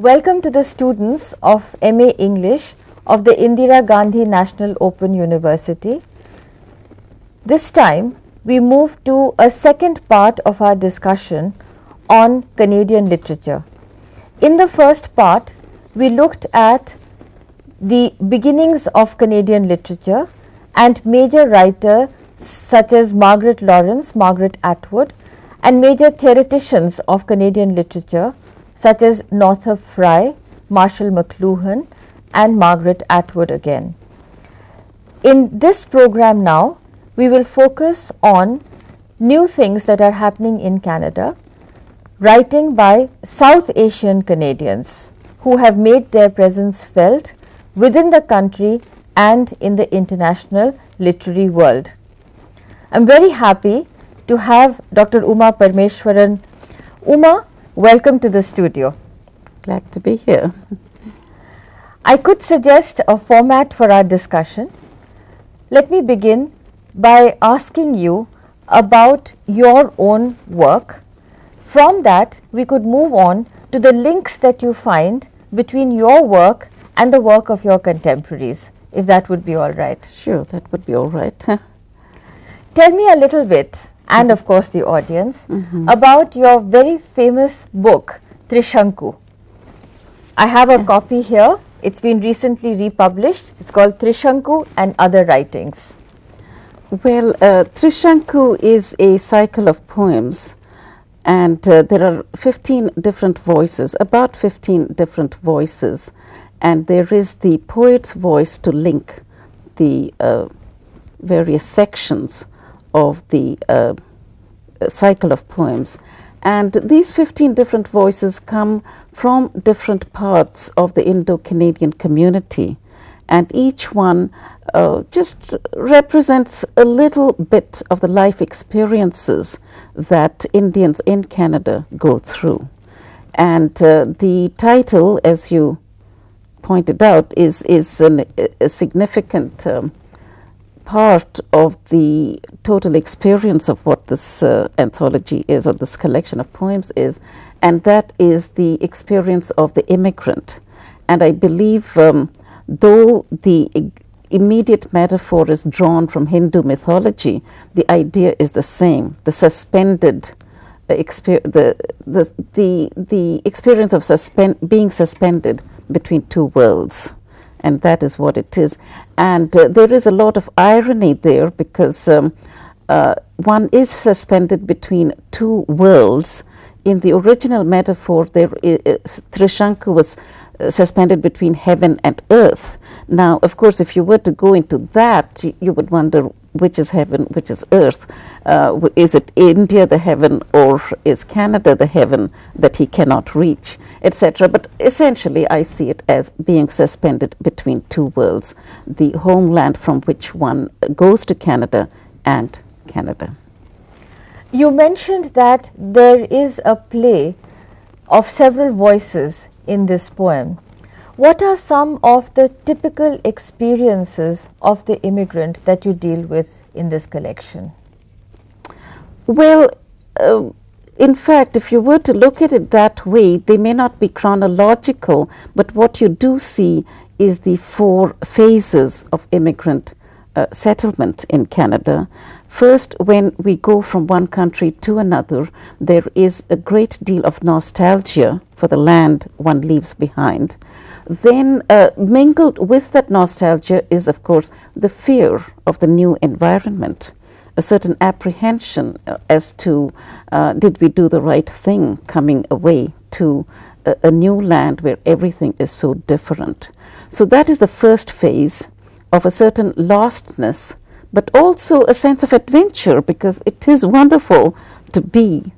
Welcome to the students of MA English of the Indira Gandhi National Open University. This time we move to a second part of our discussion on Canadian literature. In the first part, we looked at the beginnings of Canadian literature and major writers such as Margaret Laurence, Margaret Atwood, and major theoreticians of Canadian literature such as Northrop Frye, Marshall McLuhan, and Margaret Atwood again. In this program now, we will focus on new things that are happening in Canada, writing by South Asian Canadians who have made their presence felt within the country and in the international literary world. I am very happy to have Dr. Uma Parmeshwaran. Uma, welcome to the studio. Glad to be here. I could suggest a format for our discussion. Let me begin by asking you about your own work. From that, we could move on to the links that you find between your work and the work of your contemporaries, if that would be all right. Sure, that would be all right. Tell me a little bit, and of course the audience, about your very famous book, Trishanku. I have a copy here. It's been recently republished. It's called Trishanku and Other Writings. Well, Trishanku is a cycle of poems, and there are 15 different voices, about 15 different voices, and there is the poet's voice to link the various sections of the cycle of poems. And these 15 different voices come from different parts of the Indo-Canadian community, and each one just represents a little bit of the life experiences that Indians in Canada go through. And the title, as you pointed out, is a significant part of the total experience of what this anthology is, or this collection of poems is, and that is the experience of the immigrant. And I believe though the immediate metaphor is drawn from Hindu mythology, the idea is the same, the suspended the experience of being suspended between two worlds. And that is what it is. And there is a lot of irony there, because one is suspended between two worlds. In the original metaphor, Trishanku was suspended between heaven and earth. Now, of course, if you were to go into that, you would wonder which is heaven, which is earth. Is it India the heaven, or is Canada the heaven that he cannot reach, etc. But essentially, I see it as being suspended between two worlds, the homeland from which one goes to Canada and Canada. You mentioned that there is a play of several voices in this poem. What are some of the typical experiences of the immigrant that you deal with in this collection? Well, in fact, if you were to look at it that way, they may not be chronological, but what you do see is the 4 phases of immigrant settlement in Canada. First, when we go from one country to another, there is a great deal of nostalgia for the land one leaves behind. Then mingled with that nostalgia is, of course, the fear of the new environment, a certain apprehension as to did we do the right thing coming away to a new land where everything is so different. So that is the first phase of a certain lostness, but also a sense of adventure, because it is wonderful to be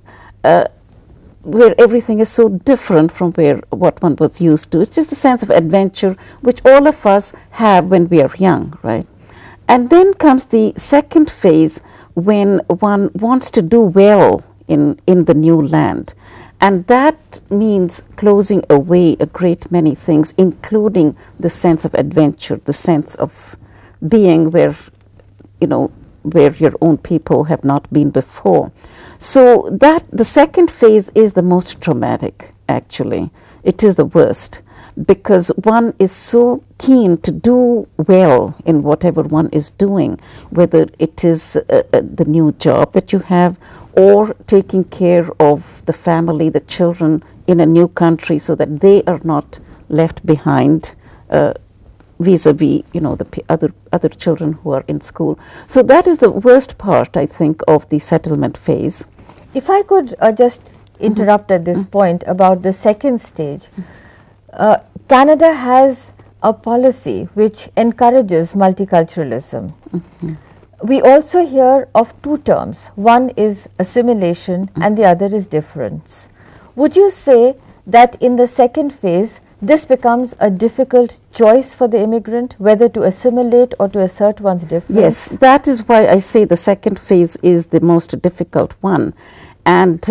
where everything is so different from what one was used to. It's just a sense of adventure which all of us have when we are young, right? And then comes the second phase, when one wants to do well in the new land. And that means closing away a great many things, including the sense of adventure, the sense of being where your own people have not been before. So that the second phase is the most traumatic, actually. it is the worst, because one is so keen to do well in whatever one is doing, whether it is the new job that you have, or taking care of the family, the children in a new country, so that they are not left behind vis-a-vis, the other children who are in school. So that is the worst part, I think, of the settlement phase. If I could just interrupt at this point about the second stage. Canada has a policy which encourages multiculturalism. We also hear of two terms. One is assimilation and the other is difference. Would you say that in the second phase, this becomes a difficult choice for the immigrant, whether to assimilate or to assert one's difference? Yes, that is why I say the second phase is the most difficult one. And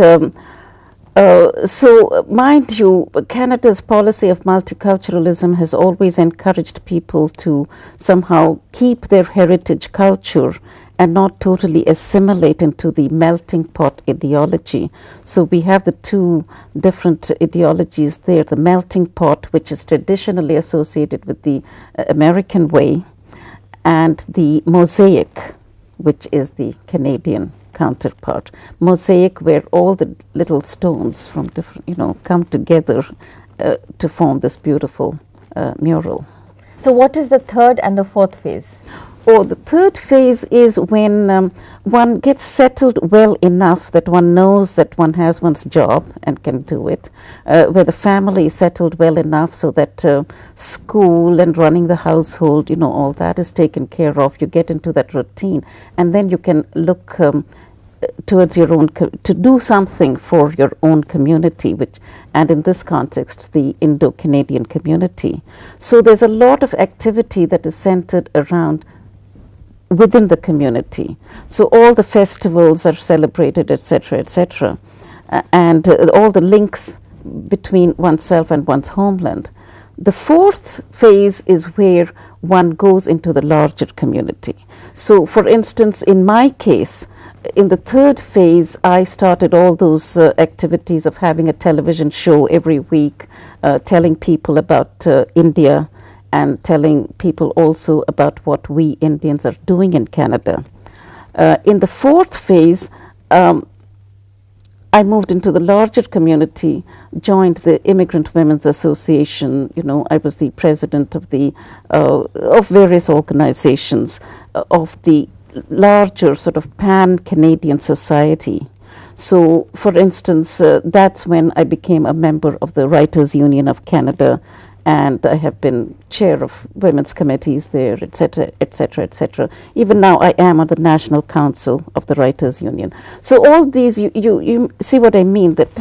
so, mind you, Canada's policy of multiculturalism has always encouraged people to somehow keep their heritage culture and not totally assimilate into the melting pot ideology. So we have the two different ideologies there, the melting pot, which is traditionally associated with the American way, and the mosaic, which is the Canadian counterpart. Mosaic, where all the little stones from different, come together to form this beautiful mural. So what is the third and the fourth phase? Oh, the third phase is when one gets settled well enough that one knows that one has one's job and can do it, where the family is settled well enough so that school and running the household, all that is taken care of. You get into that routine, and then you can look towards your own, to do something for your own community, and in this context, the Indo-Canadian community. So there's a lot of activity that is centered around within the community. So all the festivals are celebrated, etc., etc., and all the links between oneself and one's homeland. The fourth phase is where one goes into the larger community. So, for instance, in my case, in the third phase, I started all those activities of having a television show every week, telling people about India, and telling people also about what we Indians are doing in Canada. In the fourth phase, I moved into the larger community, joined the Immigrant Women's Association. I was the president of of various organizations of the larger sort of pan-Canadian society. So, for instance, that's when I became a member of the Writers' Union of Canada, and I have been chair of women's committees there, etc., etc., etc. Even now, I am on the National Council of the Writers' Union. So all these, you see what I mean, that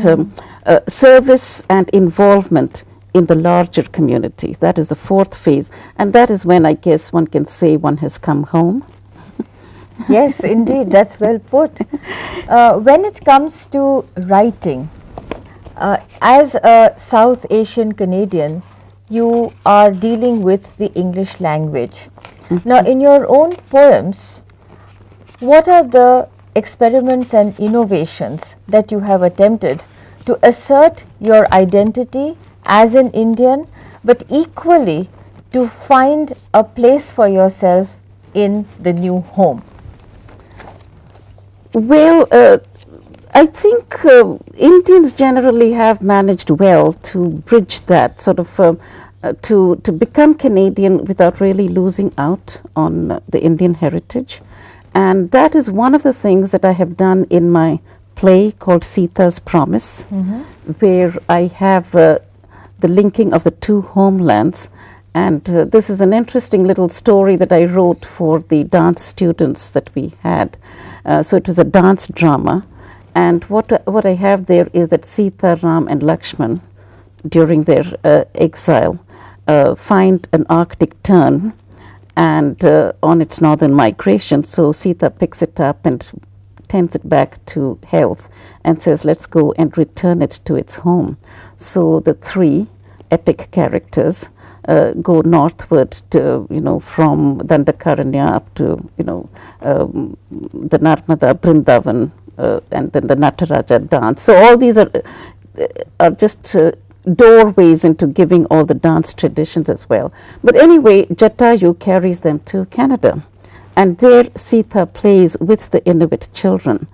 service and involvement in the larger community, that is the fourth phase, and that is when I guess one can say one has come home. Yes, indeed, that's well put. When it comes to writing, as a South Asian Canadian, you are dealing with the English language. Now, in your own poems, what are the experiments and innovations that you have attempted to assert your identity as an Indian, but equally to find a place for yourself in the new home? Well, I think Indians generally have managed well to bridge that sort of to become Canadian without really losing out on the Indian heritage. And that is one of the things that I have done in my play called Sita's Promise, where I have the linking of the two homelands. And this is an interesting little story that I wrote for the dance students that we had. So it was a dance drama. And what I have there is that Sita, Ram and Lakshman, during their exile, find an Arctic tern and on its northern migration. So Sita picks it up and tends it back to health and says, let's go and return it to its home. So the three epic characters go northward to, from Dandakaranya up to, the Narmada, Brindavan, and then the Nataraja dance. So all these are just doorways into giving all the dance traditions as well. But anyway, Jatayu carries them to Canada, and there Sita plays with the Inuit children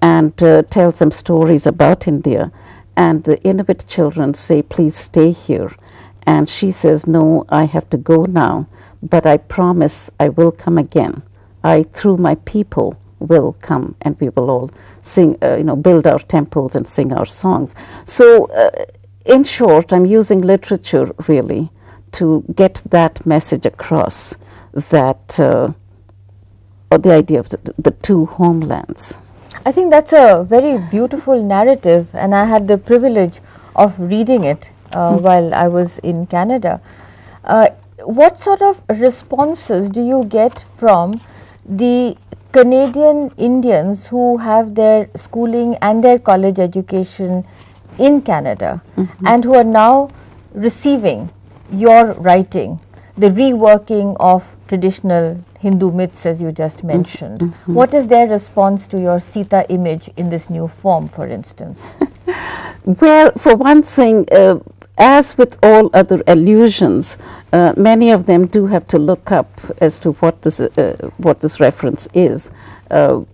and tells them stories about India. And the Inuit children say, please stay here. And she says, no, I have to go now, but I promise I will come again. I, through my people, will come, and we will all sing, build our temples and sing our songs. So, in short, I'm using literature really to get that message across, that or the idea of the two homelands. I think that's a very beautiful narrative, and I had the privilege of reading it while I was in Canada. What sort of responses do you get from the Canadian Indians who have their schooling and their college education in Canada and who are now receiving your writing, the reworking of traditional Hindu myths, as you just mentioned? What is their response to your Sita image in this new form, for instance? Well, for one thing, as with all other allusions, many of them do have to look up as to what this reference is. So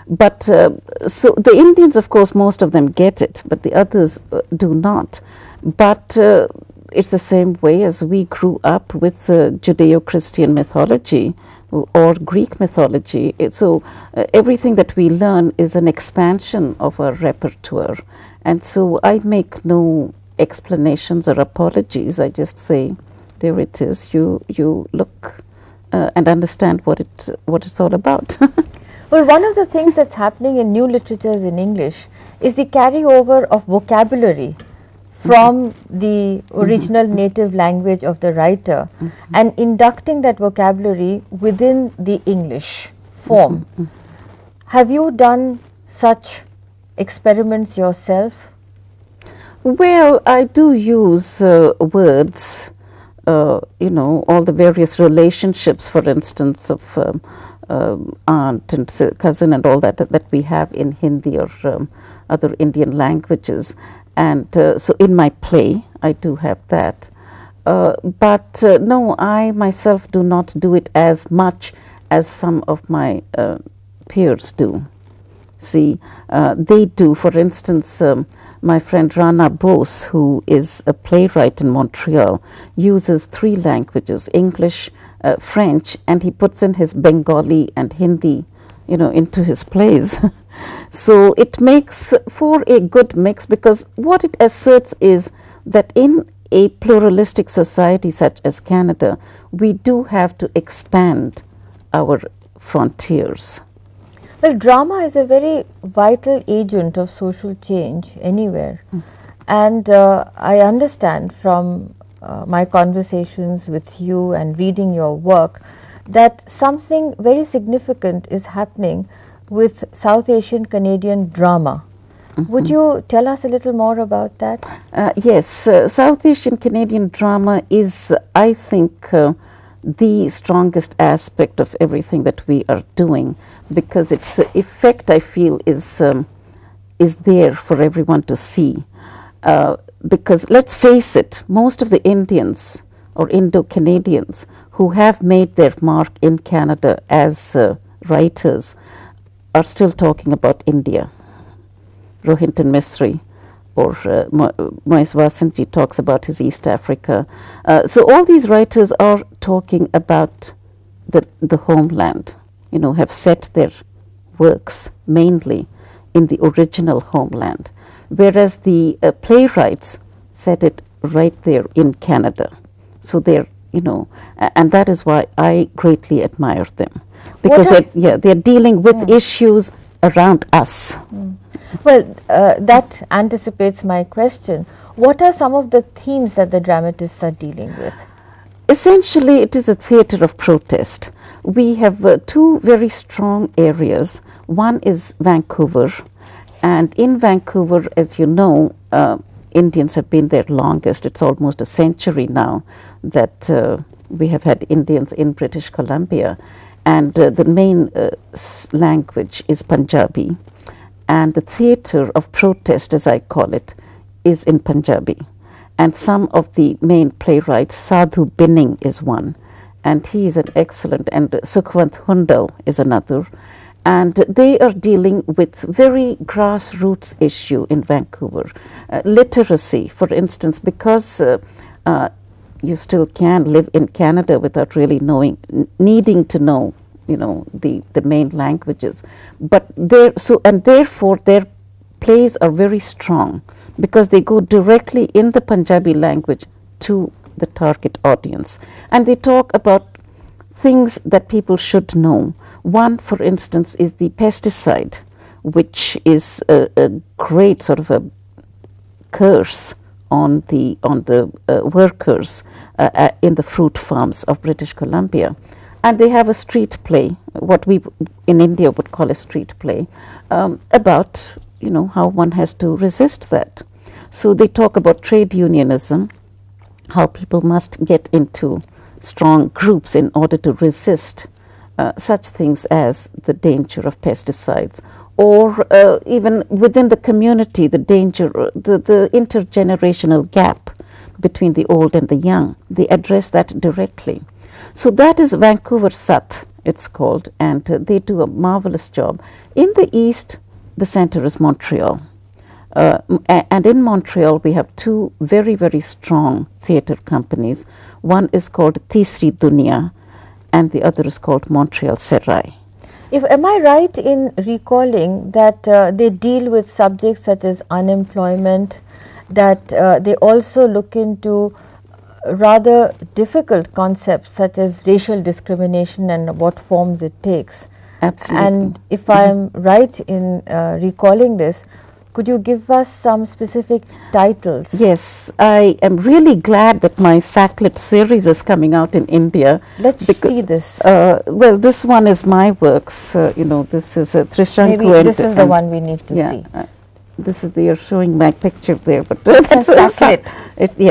the Indians, of course, most of them get it, but the others do not. But it's the same way as we grew up with Judeo-Christian mythology or Greek mythology. So everything that we learn is an expansion of our repertoire. And so I make no explanations or apologies. I just say, there it is. You look and understand what it's all about. Well, one of the things that's happening in new literatures in English is the carryover of vocabulary from the original native language of the writer and inducting that vocabulary within the English form. Have you done such experiments yourself? Well, I do use words, all the various relationships, for instance, of aunt and cousin and all that we have in Hindi or other Indian languages. And so in my play, I do have that. But no, I myself do not do it as much as some of my peers do. See, they do. For instance, my friend Rana Bose, who is a playwright in Montreal, uses 3 languages, English, French, and he puts in his Bengali and Hindi, into his plays. So it makes for a good mix, because what it asserts is that in a pluralistic society such as Canada, we do have to expand our frontiers. Well, drama is a very vital agent of social change anywhere. And I understand from my conversations with you and reading your work that something very significant is happening with South Asian Canadian drama. Would you tell us a little more about that? Yes, South Asian Canadian drama is, I think, the strongest aspect of everything that we are doing, because its effect, I feel, is there for everyone to see. Because let's face it, most of the Indians or Indo-Canadians who have made their mark in Canada as writers are still talking about India. Rohinton Misri or Moise Vasanji talks about his East Africa. So all these writers are talking about the homeland, have set their works mainly in the original homeland, whereas the playwrights set it right there in Canada. So they're, and that is why I greatly admire them, because they're dealing with issues around us. Well, that anticipates my question. What are some of the themes that the dramatists are dealing with? Essentially, it is a theatre of protest. We have 2 very strong areas. One is Vancouver, and in Vancouver, as you know, Indians have been there longest. It's almost a century now that we have had Indians in British Columbia, and the main language is Punjabi, and the theatre of protest, as I call it, is in Punjabi. and some of the main playwrights, Sadhu Binning is one, and he is an excellent, and Sukhwant Hundal is another. And they are dealing with very grassroots issue in Vancouver. Literacy, for instance, because you still can live in Canada without really needing to know, the main languages. But therefore their plays are very strong because they go directly in the Punjabi language to the target audience. And they talk about things that people should know. One, for instance, is the pesticide, which is a great sort of a curse on the workers in the fruit farms of British Columbia. And they have a street play, what we in India would call a street play, about how one has to resist that. So they talk about trade unionism, how people must get into strong groups in order to resist such things as the danger of pesticides, or even within the community, the danger, the intergenerational gap between the old and the young. They address that directly. So that is Vancouver Sat, it's called, and they do a marvelous job. In the east, the center is Montreal. And in Montreal, we have two very, very strong theatre companies. One is called Tisri Dunia, and the other is called Montreal Serai. Am I right in recalling that they deal with subjects such as unemployment, that they also look into rather difficult concepts such as racial discrimination and what forms it takes? Absolutely. And if I am right in recalling this, could you give us some specific titles? Yes, I am really glad that my Saklit series is coming out in India. Let's see this. Well, this one is my works. This is Trishanku. Maybe this is the one we need to see. This is you're showing my picture there, but it's Saklit.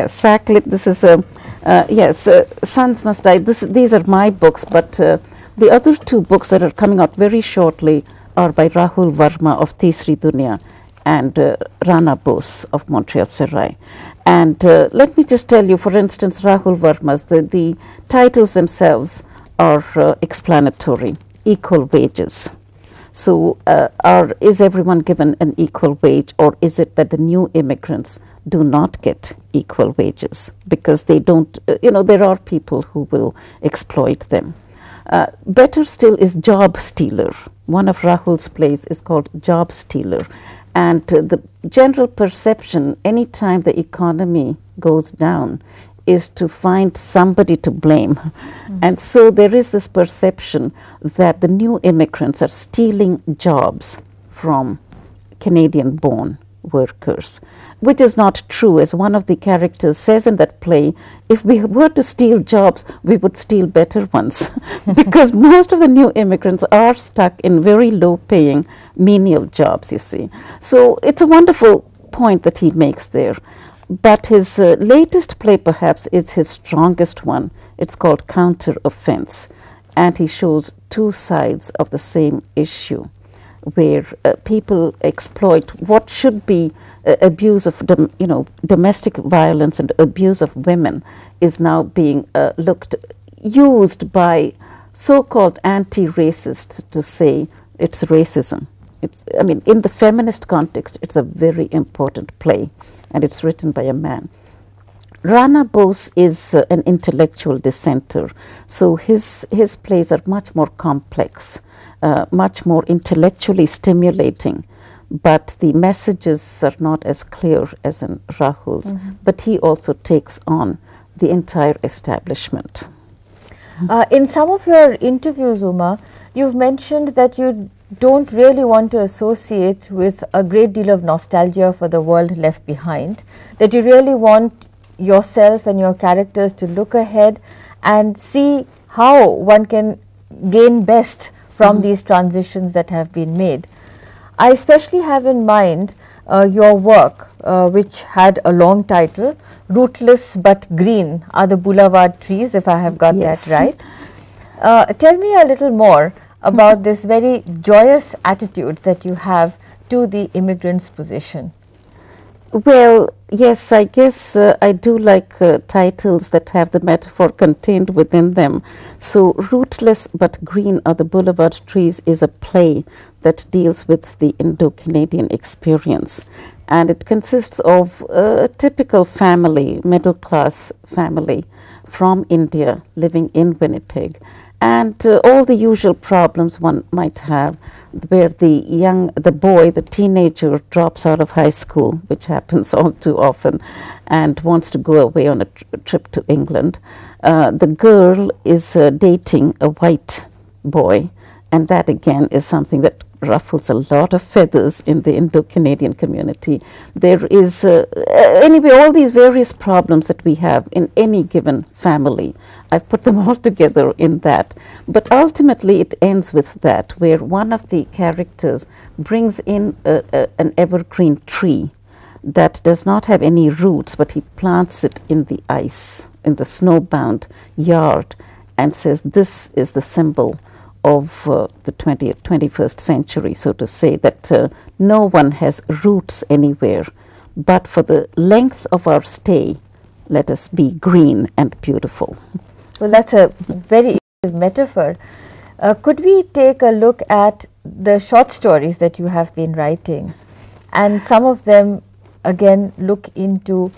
Saklit. This is Sons Must Die. These are my books, but the other two books that are coming out very shortly are by Rahul Verma of Tisri Dunia and Rana Bose of Montreal Serai. And let me just tell you, for instance, Rahul Verma's, the titles themselves are explanatory. Equal wages. So is everyone given an equal wage, or is it that the new immigrants do not get equal wages because they don't, there are people who will exploit them. Better still is Job Stealer. One of Rahul's plays is called Job Stealer. And the general perception, anytime the economy goes down, is to find somebody to blame. And so there is this perception that the new immigrants are stealing jobs from Canadian-born workers, which is not true. As one of the characters says in that play, if we were to steal jobs, we would steal better ones because most of the new immigrants are stuck in very low-paying menial jobs, you see. So it's a wonderful point that he makes there. But his latest play perhaps is his strongest one. It's called Counter Offense, and he shows two sides of the same issue, where people exploit what should be abuse of domestic violence and abuse of women is now being used by so-called anti-racists to say it's racism. In the feminist context, it's a very important play, and it's written by a man. Rana Bose is an intellectual dissenter, so his plays are much more complex, much more intellectually stimulating, but the messages are not as clear as in Rahul's. But he also takes on the entire establishment. In some of your interviews, Uma, you've mentioned that you don't really want to associate with a great deal of nostalgia for the world left behind, that you really want yourself and your characters to look ahead and see how one can gain best from these transitions that have been made. I especially have in mind your work, which had a long title, Rootless but Green Are the Boulevard Trees, if I have got that right. Tell me a little more about this very joyous attitude that you have to the immigrant's position. Well, yes, I guess I do like titles that have the metaphor contained within them. So, Rootless but Green Are the Boulevard Trees is a play that deals with the Indo-Canadian experience. And it consists of a typical family, middle-class family from India living in Winnipeg. And all the usual problems one might have, where the teenager drops out of high school, which happens all too often, and wants to go away on a trip to England. The girl is dating a white boy, and that again is something that ruffles a lot of feathers in the Indo-Canadian community. There is, anyway, all these various problems that we have in any given family. I've put them all together in that. But ultimately it ends with that, where one of the characters brings in an evergreen tree that does not have any roots, but he plants it in the ice, in the snowbound yard, and says this is the symbol of the 21st century, so to say, that no one has roots anywhere, but for the length of our stay, let us be green and beautiful. Well, that's a very metaphor. Could we take a look at the short stories that you have been writing? And some of them, again, look into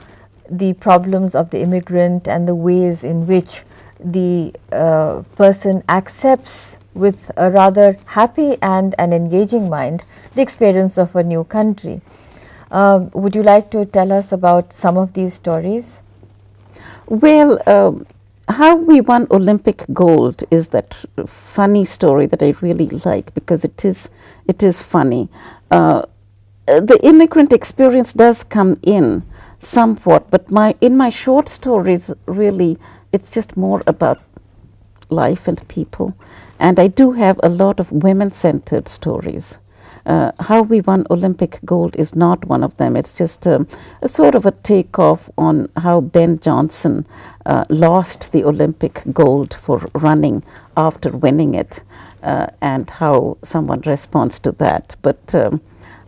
the problems of the immigrant and the ways in which the person accepts with a rather happy and an engaging mind the experience of a new country. Would you like to tell us about some of these stories? Well, how we won Olympic gold is that funny story that I really like, because it is funny. The immigrant experience does come in somewhat, but in my short stories, really, it's just more about life and people. And I do have a lot of women-centered stories. How we won Olympic gold is not one of them. It's just a sort of a takeoff on how Ben Johnson lost the Olympic gold for running after winning it, and how someone responds to that. But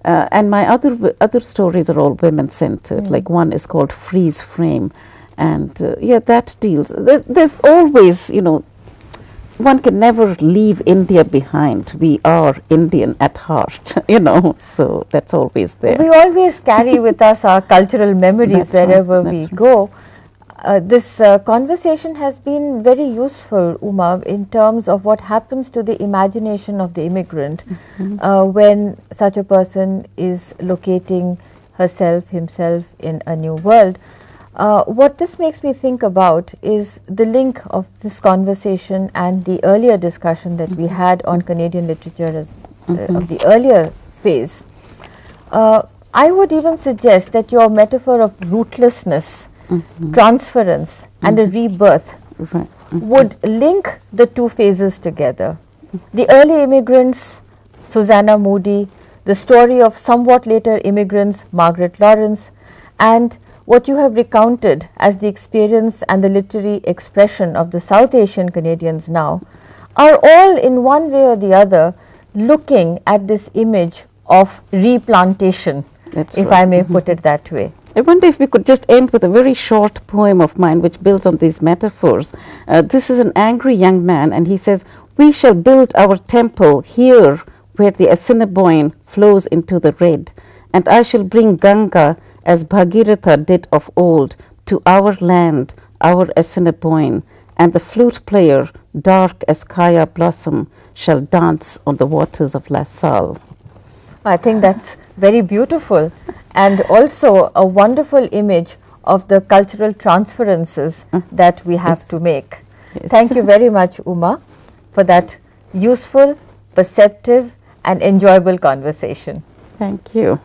and my other stories are all women-centered. Like one is called Freeze Frame, and yeah, that deals. There's always, one can never leave India behind. We are Indian at heart, so that's always there. We always carry with us our cultural memories wherever we go. This conversation has been very useful, Uma, in terms of what happens to the imagination of the immigrant when such a person is locating himself in a new world. What this makes me think about is the link of this conversation and the earlier discussion that we had on Canadian literature as of the earlier phase. I would even suggest that your metaphor of rootlessness, transference and a rebirth would link the two phases together. The early immigrants, Susanna Moody, the story of somewhat later immigrants, Margaret Lawrence, and what you have recounted as the experience and the literary expression of the South Asian Canadians now, are all in one way or the other looking at this image of replantation, if I may put it that way. I wonder if we could just end with a very short poem of mine which builds on these metaphors. This is an angry young man, and he says, "We shall build our temple here where the Assiniboine flows into the red, and I shall bring Ganga as Bhagiratha did of old to our land, our Assiniboine, and the flute player, dark as Kaya blossom, shall dance on the waters of La Salle." I think that's very beautiful, and also a wonderful image of the cultural transferences that we have to make. Yes. Thank you very much, Uma, for that useful, perceptive and enjoyable conversation. Thank you.